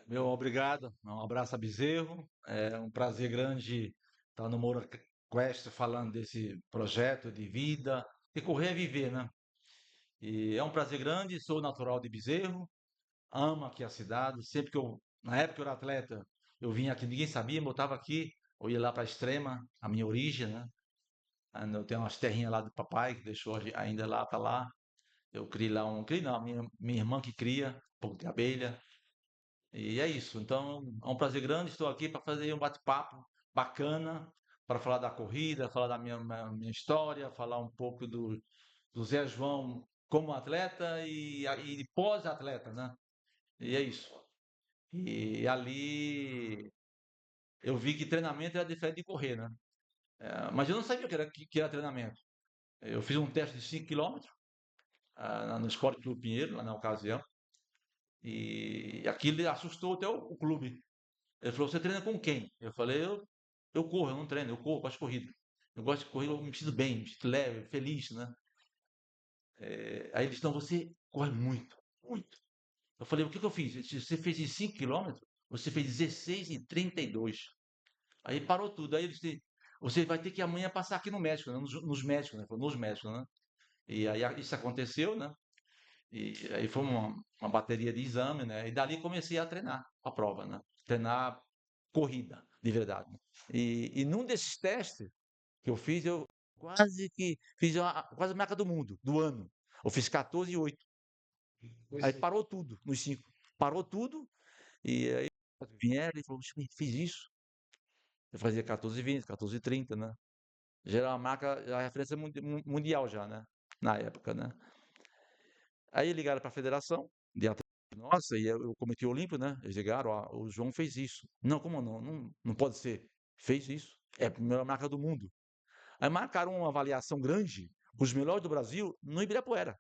Meu obrigado, um abraço a Bezerro. É um prazer grande estar no Moura Quest falando desse projeto de vida, de correr é viver, né? E é um prazer grande, sou natural de Bezerro, amo aqui a cidade. Sempre que na época que eu era atleta, eu vinha aqui, ninguém sabia, mas eu estava aqui, eu ia lá para a Extrema, a minha origem, né? Eu tenho umas terrinhas lá do papai, que deixou ainda lá, tá lá. Eu criei lá criei não, minha irmã que cria, um pouco de abelha. E é isso. Então, é um prazer grande. Estou aqui para fazer um bate-papo bacana, para falar da corrida, falar da minha história, falar um pouco do Zé João como atleta e pós-atleta, né? E é isso. E ali eu vi que treinamento era diferente de correr, né? Mas eu não sabia que era treinamento. Eu fiz um teste de 5 quilômetros no Esporte Clube Pinheiro, lá na ocasião, e aquilo assustou até o clube. Ele falou, você treina com quem? Eu falei, eu corro, eu não treino, eu corro, gosto de corrida. Eu gosto de correr, eu me sinto bem, me sinto leve, feliz, né? Aí eles, então você corre muito, muito. Eu falei, o que eu fiz? Ele disse, você fez em 5 quilômetros, você fez 16 e 32. Aí parou tudo. Aí eles disse, você vai ter que amanhã passar aqui no médico, né? Nos médicos, né? Nos médicos, né? E aí isso aconteceu, né? E aí foi uma bateria de exame, né? E dali comecei a treinar a prova, né? Treinar corrida, de verdade. E num desses testes que eu fiz, eu quase que fiz quase a marca do mundo, do ano. Eu fiz 14,8. Aí parou tudo nos 5. Parou tudo, e aí vieram e falou, fiz isso. Eu fazia 14,20, 14,30, né? Já era uma marca, a referência mundial já, né? Na época, né? Aí ligaram para a federação de atletismo nossa, e eu cometi o olímpico, né? Eles ligaram, ó, o João fez isso. Não, como não? Não pode ser. Fez isso. É a primeira marca do mundo. Aí marcaram uma avaliação grande, os melhores do Brasil, no Ibirapuera.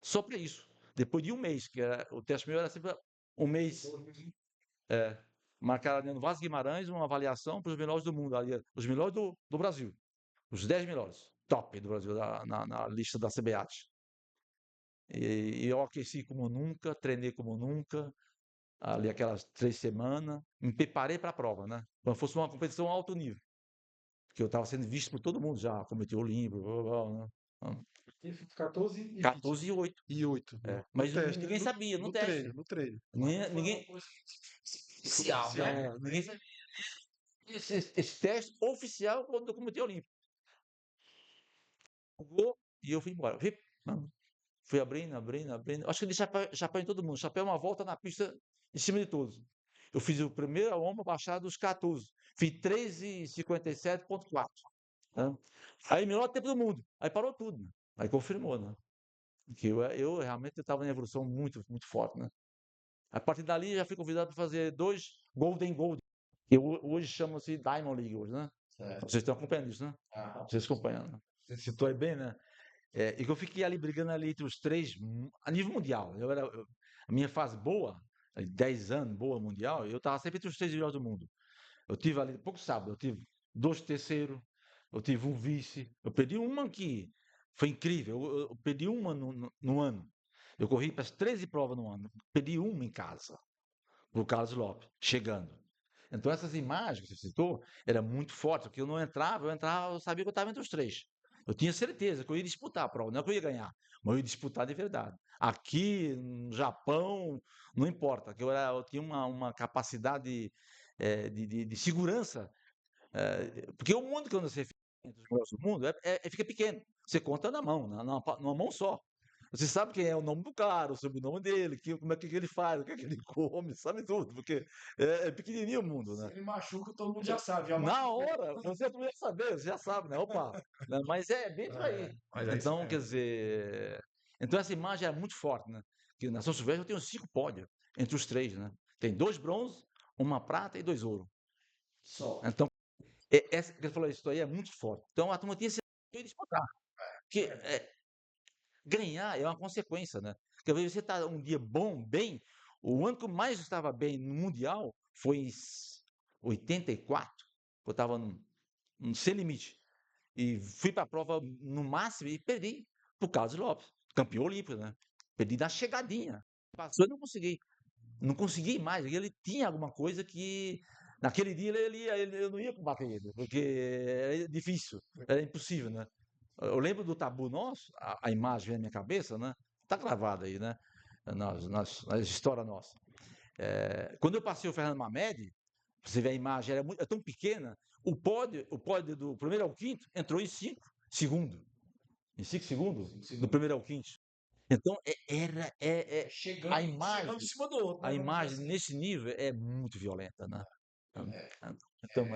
Só para isso. Depois de um mês, que era, o teste meu era sempre um mês. É, marcaram no Vasco Guimarães uma avaliação para os melhores do mundo, ali, os melhores do Brasil. Os 10 melhores. Top do Brasil na lista da CBAT. E eu aqueci como nunca, treinei como nunca, ali aquelas 3 semanas, me preparei para a prova, né? Como fosse uma competição alto nível, que eu estava sendo visto por todo mundo já, comitê olímpico, blá, blá, blá, né? Teve 14 e 20. 14 e 8. E 8. No Mas teste, né? ninguém sabia, no No teste. treino, no treino. Ninguém. Oficial, Oficial. né? Ninguém sabia. Esse teste oficial do Comitê Olímpico. Jogou e eu fui embora. Fui abrindo, abrindo, abrindo. Acho que de chapéu em todo mundo. Chapéu uma volta na pista em cima de todos. Eu fiz o primeiro a ombro baixar dos 14. Fiz 13,57,4. Né? Aí, melhor tempo do mundo. Aí parou tudo. Né? Aí confirmou, né? Que eu realmente estava em evolução muito, muito forte, né? A partir dali, já fui convidado para fazer 2 Golden Gold, que hoje chamam-se Diamond League, hoje, né? Vocês estão acompanhando isso, né? Vocês acompanham, né? Você citou aí bem, né? E que eu fiquei ali brigando ali entre os três, a nível mundial. A minha fase boa, 10 anos, boa mundial, eu estava sempre entre os 3 melhores do mundo. Eu tive ali, pouco sábado, eu tive 2 terceiros, eu tive um vice, eu perdi uma que foi incrível, eu perdi uma no ano. Eu corri para as 13 provas no ano, perdi uma em casa, pro Carlos Lopes, chegando. Então essas imagens que você citou, era muito forte, porque eu sabia que eu estava entre os três. Eu tinha certeza que eu ia disputar a prova, não é que eu ia ganhar, mas eu ia disputar de verdade. Aqui, no Japão, não importa, que eu tinha uma capacidade de segurança, porque o mundo, quando você fica entre os melhores do mundo, fica pequeno. Você conta na mão, numa mão só. Você sabe quem é o nome do cara, o sobrenome dele, como é que ele faz, o que é que ele come, sabe tudo, porque é pequenininho o mundo, Se né? ele machuca, todo mundo já sabe. Já Na machucou. hora, você não ia saber, você já sabe, né? Opa, né? Mas é bem por aí. Mas é isso Então, quer mesmo. dizer, então essa imagem é muito forte, né? Que na São Silvestre eu tenho 5 pódios entre os três, né? Tem 2 bronze, uma prata e 2 ouro. Só. Então, essa que ele falou, isso aí é muito forte. Então, a turma tinha que disputar. Porque ganhar é uma consequência, né? Porque às vezes você está um dia bom, bem. O ano que eu mais estava bem no Mundial foi em 84. Eu estava sem limite. E fui para a prova no máximo e perdi por Carlos Lopes, campeão olímpico, né? Perdi na chegadinha. Passou e não consegui. Não conseguia mais. Ele tinha alguma coisa que naquele dia eu não ia combater ele, porque era difícil, era impossível, né? Eu lembro do tabu nosso, a imagem vem na minha cabeça, né? Tá gravada aí, né? Na história nossa. Quando eu passei o Fernando Mamed, você vê a imagem, é tão pequena, o pódio do primeiro ao quinto entrou em 5 segundos. Em 5 segundos, do primeiro ao quinto. Então, a Chegando em imagem, cima do outro, a né? Vamos dizer imagem assim. nesse nível é muito violenta, né? É, Então,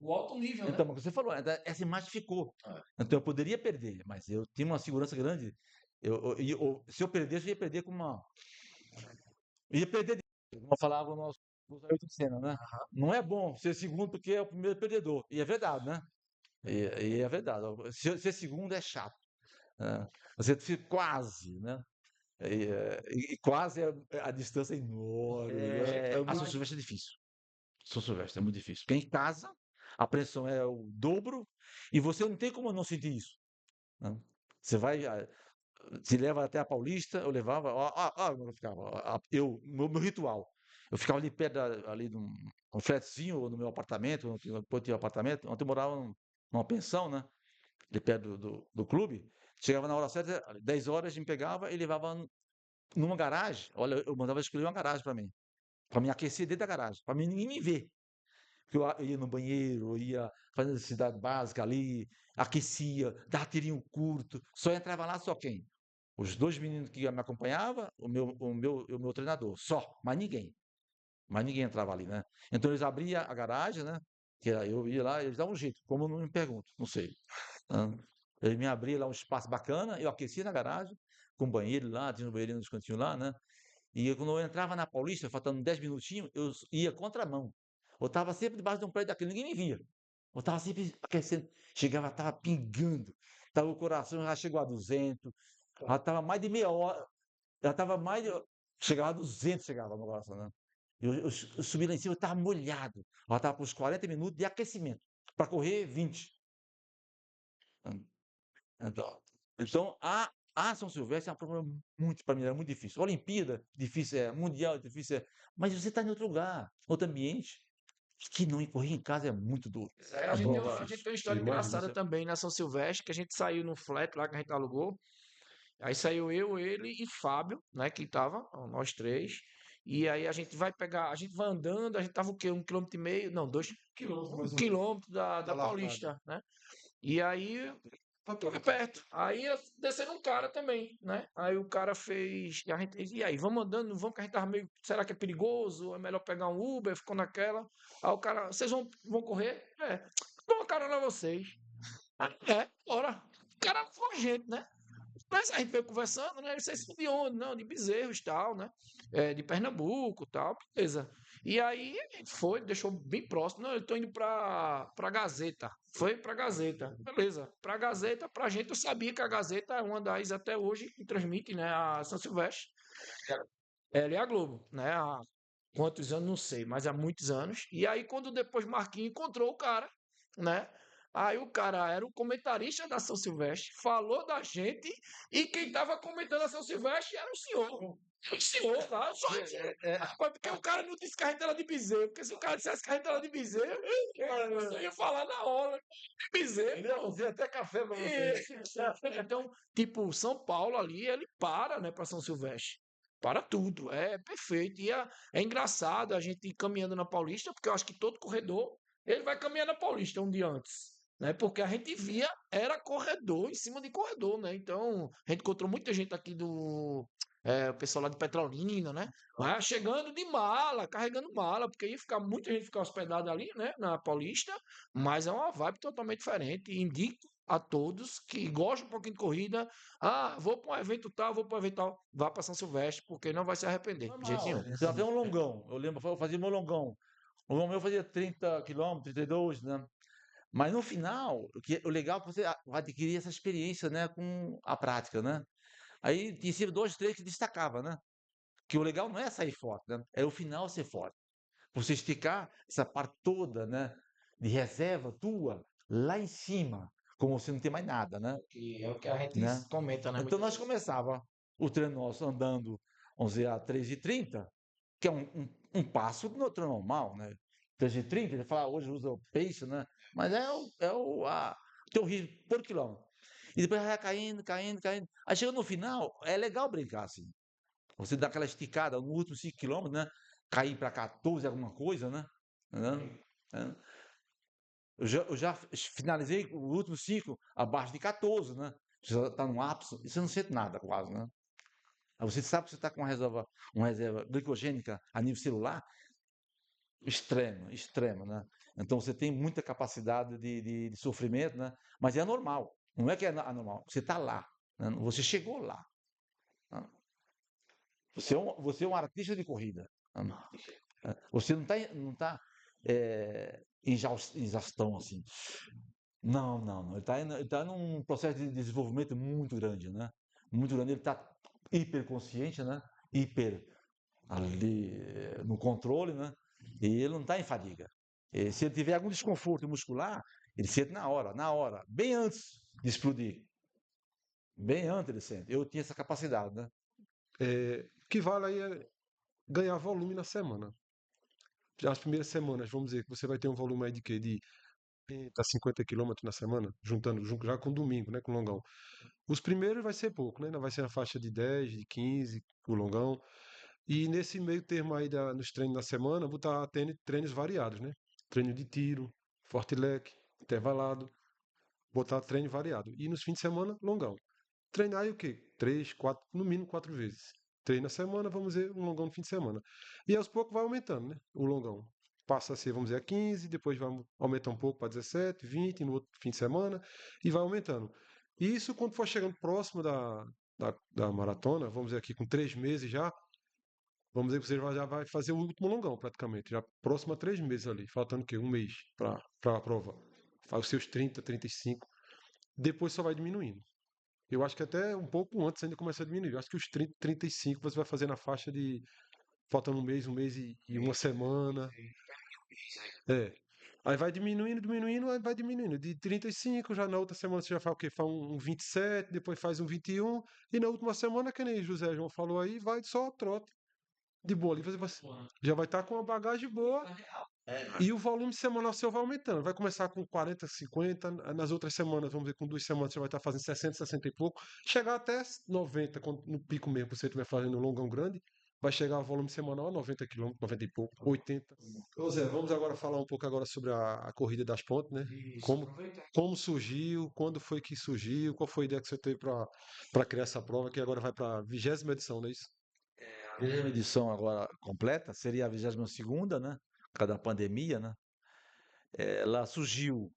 o alto nível, né? então, mas você falou, essa imagem ficou. Então, eu poderia perder, mas eu tinha uma segurança grande. Se eu perdesse, eu ia perder com uma. Eu ia perder, como falava o nosso Ayrton Senna, né? Não é bom ser segundo porque é o primeiro perdedor. E é verdade, né? E é verdade. Ser segundo é chato. Né? Você fica quase, né? E quase a distância é enorme. A São Silvestre é difícil. São Silvestre é muito difícil. Porque em casa, a pressão é o dobro e você não tem como não sentir isso. Né? Você vai, se leva até a Paulista, eu levava, como eu ficava, meu ritual. Eu ficava ali perto ali num flatzinho, ou no meu apartamento, depois tinha um apartamento, ontem eu morava numa pensão, né? Ali perto do clube. Chegava na hora certa, 10 horas, me pegava e levava numa garagem. Olha, eu mandava escolher uma garagem para me aquecer dentro da garagem, para ninguém me ver. Porque eu ia no banheiro, eu ia fazer necessidade básica ali, aquecia, dava tirinho curto, só entrava lá só quem? Os dois meninos que me acompanhavam, o meu treinador, só, mais ninguém entrava ali, né? Então eles abriam a garagem, né? Que eu ia lá, eles davam um jeito, como eu não me pergunto, não sei. Né? Ele me abria lá um espaço bacana, eu aquecia na garagem, com banheiro lá, tinha um banheirinho nos cantinhos lá, né? E quando eu entrava na Paulista, faltando 10 minutinhos, eu ia contramão. Eu estava sempre debaixo de um prédio daquele, ninguém me via. Eu estava sempre aquecendo. Chegava, estava pingando. Tava, o coração já chegou a 200. Já estava mais de meia hora. Já estava mais de. Chegava a 200, chegava no coração, né? Eu subi lá em cima, eu estava molhado. Já estava para os 40 minutos de aquecimento. Para correr 20. Então, a São Silvestre é uma prova muito, para mim, é muito difícil. Olimpíada, difícil Mundial, difícil mas você está em outro lugar, outro ambiente, que não correr em casa é muito duro. A É gente tem, muito a gente difícil. tem uma história Imagina engraçada você. também na São Silvestre, que a gente saiu no flat lá que a gente alugou. Aí saiu eu, ele e Fábio, né, que tava, ó, nós três. E aí a gente vai pegar, a gente vai andando, a gente tava o quê? 1,5 km, não, 2 quilômetros da Paulista, né? E aí foi perto. Aí descendo um cara também, né? Aí o cara fez. E aí, vamos andando, não vamos, que a gente tava meio. Será que é perigoso? É melhor pegar um Uber? Ficou naquela. Aí o cara, vocês vão correr? É. Dou uma carona a vocês. Bora. O cara foi a gente, né? Mas a gente veio conversando, né? Vocês são de onde? Não, de Bezerros e tal, né? De Pernambuco e tal, beleza. E aí a gente foi, deixou bem próximo. Não, eu tô indo pra Gazeta. Foi pra Gazeta. Beleza. Pra Gazeta, pra gente, eu sabia que a Gazeta é uma das até hoje que transmite, né? A São Silvestre. Ela é a Globo, né? Há quantos anos, não sei, mas há muitos anos. E aí, quando depois Marquinhos encontrou o cara, né? Aí o cara era o comentarista da São Silvestre, falou da gente, e quem tava comentando a São Silvestre era o senhor. O senhor lá, só porque o cara não disse carretela de bezerro, porque se o cara dissesse carretela de bezerro, eu ia falar na hora. Bezerro. Não, até café pra você. Então, tipo, São Paulo ali, ele para, né, pra São Silvestre. Para tudo, é perfeito. E é engraçado a gente ir caminhando na Paulista, porque eu acho que todo corredor, ele vai caminhar na Paulista um dia antes, né? Porque a gente via, era corredor em cima de corredor, né? Então, a gente encontrou muita gente aqui o pessoal lá de Petrolina, né? Lá chegando de mala, carregando mala, porque ia ficar muita gente ficar hospedada ali, né? Na Paulista, mas é uma vibe totalmente diferente. Indico a todos que gostam um pouquinho de corrida. Ah, vou para um evento tal, vou para um evento tal. Vá para São Silvestre, porque não vai se arrepender, de jeito nenhum. Normal. Tem até um longão. Eu lembro, eu fazia meu longão. O longão meu fazia 30 quilômetros, 32, né? Mas no final, o legal é que você vai adquirir essa experiência, né, com a prática, né? Aí tinha sempre dois, três que destacava, né? Que o legal não é sair forte, né? É o final ser forte. Você esticar essa parte toda, né, de reserva tua lá em cima, como você não tem mais nada, né? Que é o que a gente Né? comenta, né? Então Muitas nós vezes. começava o treino nosso andando, vamos dizer, a 3h30, que é um passo normal, né? 330, ele fala, hoje usa o pace, né? Mas o teu ritmo por quilômetro. E depois vai caindo, caindo, caindo. Aí chega no final, é legal brincar assim. Você dá aquela esticada no último 5 quilômetros, né? Cair para 14 alguma coisa, né? Né? Eu já finalizei o último 5 abaixo de 14, né? Você já está no ápice e você não sente nada quase, né? Aí você sabe que você está com uma reserva glicogênica a nível celular extrema, extrema, né? Então você tem muita capacidade de sofrimento, né? Mas é normal. Não é que é anormal. Você está lá, né? Você chegou lá, né? Você é um artista de corrida, né? Você não está em exaustão assim. Não, não, não. Ele tá num processo de desenvolvimento muito grande, né? Muito grande. Ele está hiperconsciente, né? Hiper ali no controle, né? E ele não está em fadiga. E se ele tiver algum desconforto muscular, ele sente na hora, bem antes de explodir. Bem antes ele sente. Eu tinha essa capacidade, né? O que vale aí é ganhar volume na semana. Já as primeiras semanas, vamos dizer que você vai ter um volume aí de quê? De 30, 50 quilômetros na semana, juntando já com domingo, né? Com longão. Os primeiros vai ser pouco, né? Ainda vai ser na faixa de 10, de 15, o longão. E nesse meio termo aí nos treinos da semana, vou estar tendo treinos variados, né? Treino de tiro, forte leque, intervalado, botar treino variado. E nos fins de semana, longão. Treinar aí o quê? 3, 4, no mínimo 4 vezes. Treino na semana, vamos dizer, um longão no fim de semana. E aos poucos vai aumentando, né? O longão. Passa a ser, vamos dizer, a 15, depois vai aumentar um pouco para 17, 20 no outro fim de semana, e vai aumentando. E isso quando for chegando próximo da maratona, vamos dizer aqui com 3 meses já, vamos dizer que você já vai fazer o último longão praticamente, já próximo a 3 meses ali, faltando o quê? Um mês para a prova. Faz os seus 30, 35, depois só vai diminuindo. Eu acho que até um pouco antes ainda começa a diminuir. Eu acho que os 30, 35 você vai fazer na faixa de faltando um mês e uma semana. É. Aí vai diminuindo, diminuindo, aí vai diminuindo. De 35, já na outra semana você já faz o quê? Faz um 27, depois faz um 21, e na última semana, que nem José João falou aí, vai só trote de boa ali. Já vai estar com uma bagagem boa e o volume semanal seu vai aumentando. Vai começar com 40, 50, nas outras semanas, vamos dizer, com 2 semanas você vai estar fazendo 60, 60 e pouco, chegar até 90, no pico mesmo, se você estiver fazendo um longão grande, vai chegar ao volume semanal a 90 quilômetros, 90 e pouco, 80. Ô Zé, vamos agora falar um pouco agora sobre a corrida das pontes, né? Como surgiu, quando foi que surgiu, qual foi a ideia que você teve para criar essa prova, que agora vai para a 20ª edição, não é isso? A primeira edição agora completa seria a 22ª, né? Por causa da pandemia, né? Ela surgiu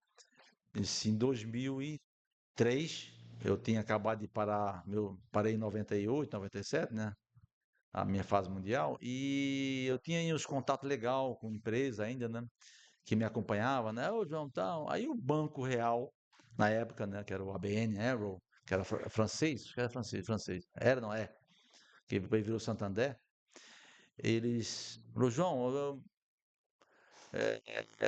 em 2003. Eu tinha acabado de parar, parei em 98, 97, né? A minha fase mundial. E eu tinha aí uns contatos legais com empresa ainda, né? Que me acompanhava, né? Ô, João, tal. Aí o Banco Real, na época, né? Que era o ABN Arrow, que era francês, acho que era francês. Era, não é? Que depois virou Santander. Eles falou, João,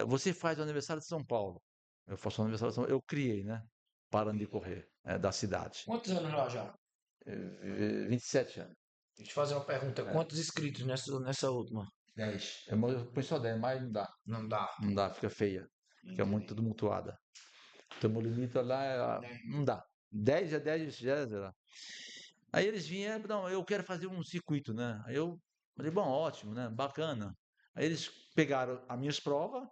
você faz o aniversário de São Paulo. Eu faço o aniversário de São Paulo. Eu criei, né? Parando de correr, da cidade. Quantos anos lá já? 27 anos. Deixa eu fazer uma pergunta. É, Quantos inscritos nessa última? 10. Eu ponho só 10, mas não dá. Não dá. Não dá, fica feia. Fica muito tumultuada. Então, o limite lá não dá. 10 é 10, já era. Aí eles vieram, não, eu quero fazer um circuito, né? Aí eu falei, bom, ótimo, né? Bacana. Aí eles pegaram as minhas provas,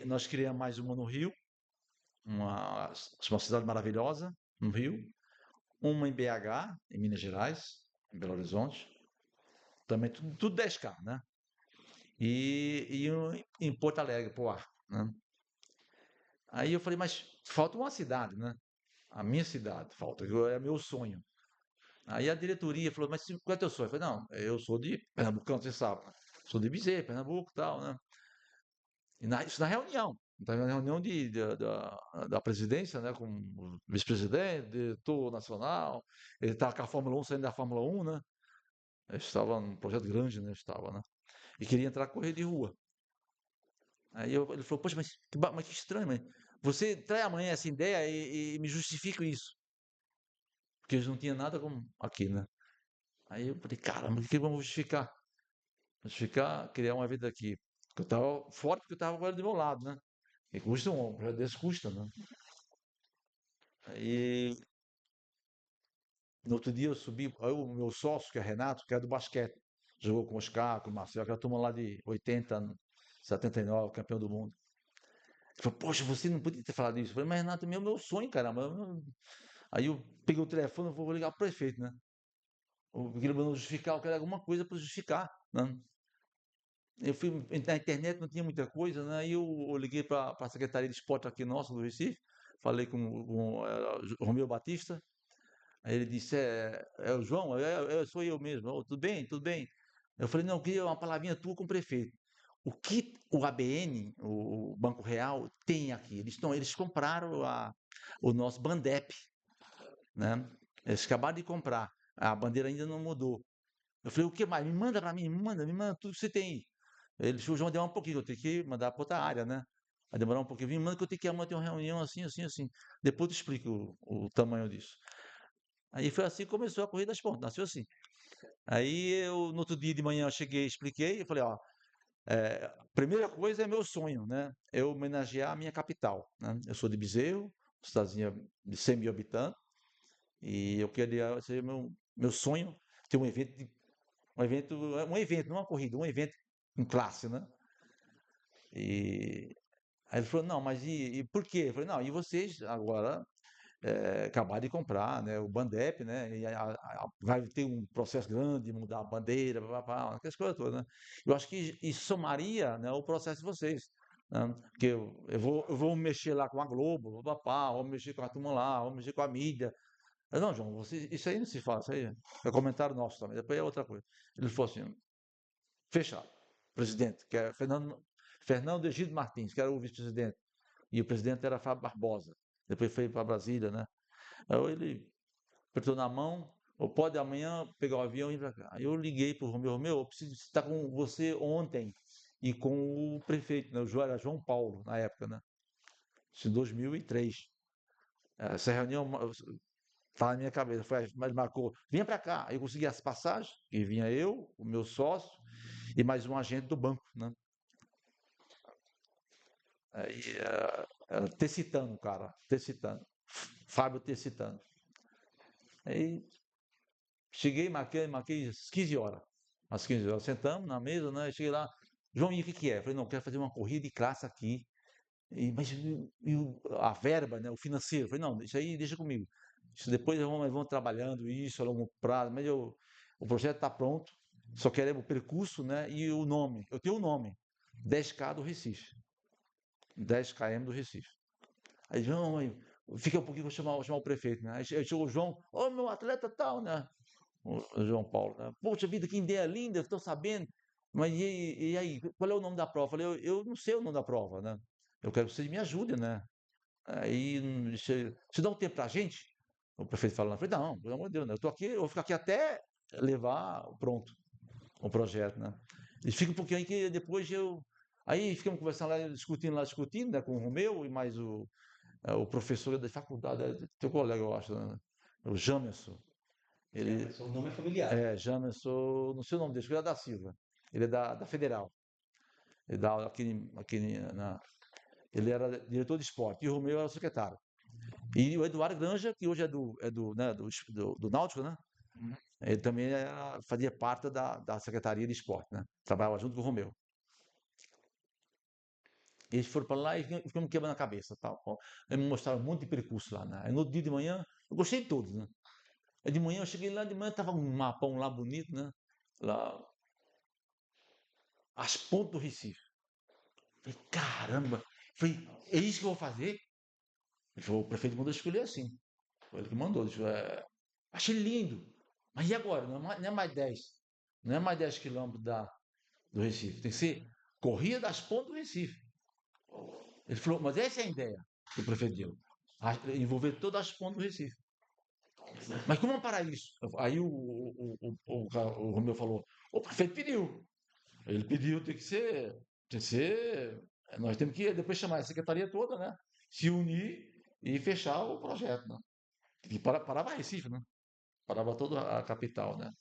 nós criamos mais uma no Rio, uma cidade maravilhosa, no Rio, uma em BH, em Minas Gerais, em Belo Horizonte, também tudo 10K, né? E em Porto Alegre, Poá, né? Aí eu falei, mas falta uma cidade, né? A minha cidade, falta, é meu sonho. Aí a diretoria falou, mas qual é teu sonho? Eu falei, não, eu sou de Pernambucano, você sabe. Sou de Bezerra, Pernambuco e tal, né? Isso na reunião. Então, na reunião da presidência, né, com o vice-presidente, diretor nacional, ele estava com a Fórmula 1, saindo da Fórmula 1, né? Ele estava num projeto grande, né? Estava, né? E queria entrar a correr de rua. Aí ele falou, poxa, mas que estranho, mas você traz amanhã essa ideia e me justifica isso. Porque eles não tinham nada como aqui, né? Aí eu falei, caramba, o que vamos justificar? justificar, criar um evento aqui. Eu estava forte porque eu estava agora do meu lado, né? E custa um projeto desse custa, né? E no outro dia eu subi, aí o meu sócio, que é Renato, que é do basquete, jogou com o Oscar, com o Marcelo, aquela turma lá de 80, 79, campeão do mundo. Ele falou, poxa, você não podia ter falado isso. Eu falei, mas Renato, meu sonho, caramba. Aí eu peguei o telefone e vou ligar pro prefeito, né? Eu queria justificar, eu quero alguma coisa para justificar, né? Eu fui na internet, não tinha muita coisa, né? Aí eu liguei para a Secretaria de Esporte aqui nossa, do Recife, falei com o Romeu Batista, aí ele disse, é o João, sou eu mesmo. "Oh, tudo bem, tudo bem." Eu falei, não, eu queria uma palavrinha tua com o prefeito. O que o ABN, o Banco Real, tem aqui? Eles compraram o nosso Bandep, né? Eles acabaram de comprar. A bandeira ainda não mudou. Eu falei, o que mais? Me manda para mim, me manda tudo que você tem aí. Ele, o João demora um pouquinho, eu tenho que mandar para outra área, né? Vai demorar um pouquinho, me manda que eu tenho que amanhã ter uma reunião assim, assim, assim. Depois eu te explico o tamanho disso. Aí foi assim que começou a Corrida das Pontes, nasceu assim. Aí eu, no outro dia de manhã, eu cheguei, expliquei, e falei, ó, primeira coisa é meu sonho, né? É homenagear a minha capital, né? Eu sou de Bezerro, cidadezinha de 100 mil habitantes, e eu queria, seria meu sonho, ter não uma corrida, um evento em classe, né? E aí ele falou, não, mas e por quê? Eu falei, não, e vocês agora acabaram de comprar, né, o Bandep, né, e vai ter um processo grande de mudar a bandeira, papapá, aquelas coisas todas, né? Eu acho que isso somaria, né, o processo de vocês, né? Porque eu vou mexer lá com a Globo, papapá, vou mexer com a turma lá, vou mexer com a mídia. Eu, não, João, isso aí não se faz, isso aí é comentário nosso também, depois é outra coisa. Ele falou assim, fechado, presidente, que é Fernando Egídio Martins, que era o vice-presidente, e o presidente era Fábio Barbosa, depois foi para Brasília, né? Aí ele apertou na mão, ou pode amanhã pegar o avião e ir para cá. Aí eu liguei para o Romeu, eu preciso estar com você ontem e com o prefeito, né? Era João Paulo, na época, né? Isso em 2003. Essa reunião está na minha cabeça, mas marcou, vinha para cá. Aí eu consegui as passagens, e vinha eu, o meu sócio e mais um agente do banco, né? Aí, era Tecitano, cara, Tecitano, Fábio Tecitano. Aí cheguei, marquei às 15 horas. Às 15 horas, sentamos na mesa, né? Cheguei lá, João, e o que que é? Falei, não, quero fazer uma corrida de classe aqui. Mas a verba, né? O financeiro? Falei, não, isso aí deixa comigo. Isso depois vamos trabalhando isso a longo prazo, mas o projeto está pronto, só queremos o percurso, né? E o nome. Eu tenho o nome, 10K do Recife. 10 km do Recife. Aí, João, aí, fica um pouquinho, vou chamar o prefeito, né? Aí chegou o João, ô meu atleta tal, né? O João Paulo, né? Poxa vida, que ideia linda, estou sabendo. Mas e aí, qual é o nome da prova? Eu falei, eu não sei o nome da prova, né? Eu quero que vocês me ajudem, né? Aí, você dá um tempo pra gente? O prefeito falando, eu falei, não, pelo amor de Deus, né? Eu tô aqui, eu vou ficar aqui até levar pronto o projeto, né? E fica um pouquinho aí que depois eu. Aí ficamos conversando lá, discutindo, né, com o Romeu e mais o professor da faculdade, teu colega, eu acho, né? O Jamerson. Ele, O nome é familiar. Jamerson, não sei o nome dele, acho que ele é da Silva. Ele é da Federal. Ele dá aula ele era diretor de esporte e o Romeu era o secretário. E o Eduardo Granja, que hoje do Náutico, né? Uhum. Ele também fazia parte da Secretaria de Esporte, né? Trabalhava junto com o Romeu. Eles foram para lá e ficamos quebrando a cabeça. Tal. Eles me mostraram um monte de percurso lá. Né? Aí no outro dia de manhã, eu gostei de todos, né? Aí de manhã eu cheguei lá, de manhã tava um mapão lá bonito, né? Lá, as pontes do Recife. Falei, caramba! Falei, é isso que eu vou fazer? Ele falou, o prefeito mandou escolher assim. Foi ele que mandou. Ele falou, achei lindo. Mas e agora? Não é mais 10. Não é mais 10 quilômetros do Recife. Tem que ser Corrida das Pontes do Recife. Ele falou, mas essa é a ideia que o prefeito deu. Envolver todas as pontes do Recife. Mas como vamos parar isso? Aí o Romeu falou, o prefeito pediu. Ele pediu, tem que ser. Nós temos que depois chamar a secretaria toda, né? Se unir e fechar o projeto, né? E parava Recife, né? Parava toda a capital, né?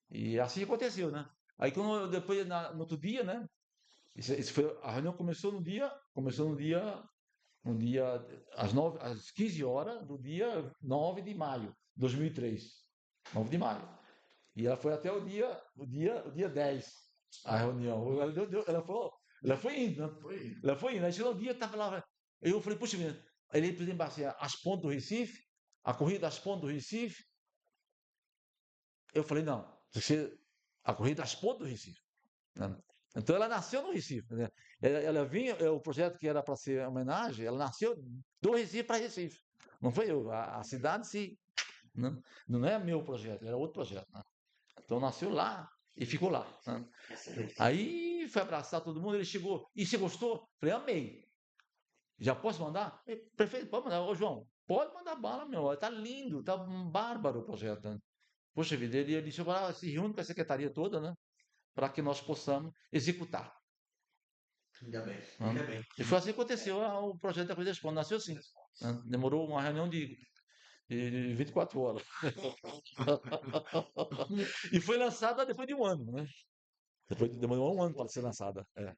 E assim aconteceu, né? Aí depois, no outro dia, né? A reunião começou no dia às 15 horas do dia 9 de maio de 2003. 9 de maio. E ela foi até o dia 10, a reunião. Ela foi indo, né? Ela foi indo. Aí chegou o dia, estava lá. Eu falei, puxa vida, ele, por exemplo, assim, as pontes do Recife, a corrida das pontes do Recife. Eu falei, não, a corrida das pontes do Recife. Né? Então ela nasceu no Recife. Né? Ela vinha, o projeto que era para ser homenagem, ela nasceu do Recife para Recife. Não foi eu, a cidade se. Não é meu projeto, era outro projeto. Né? Então nasceu lá e ficou lá. Né? Aí foi abraçar todo mundo, ele chegou. E você gostou? Falei, amei. Já posso mandar? Prefeito, pode mandar. Ô, João, pode mandar bala, meu. Tá lindo, tá bárbaro o projeto. Né? Poxa vida, ele disse, agora se reúne com a secretaria toda, né? Para que nós possamos executar. Ainda bem, Né? ainda bem. E foi assim que aconteceu o projeto da Cruz Responde. Nasceu assim. Né? Demorou uma reunião de 24 horas. E foi lançada depois de um ano, né? Depois demorou um ano para ser lançada. É.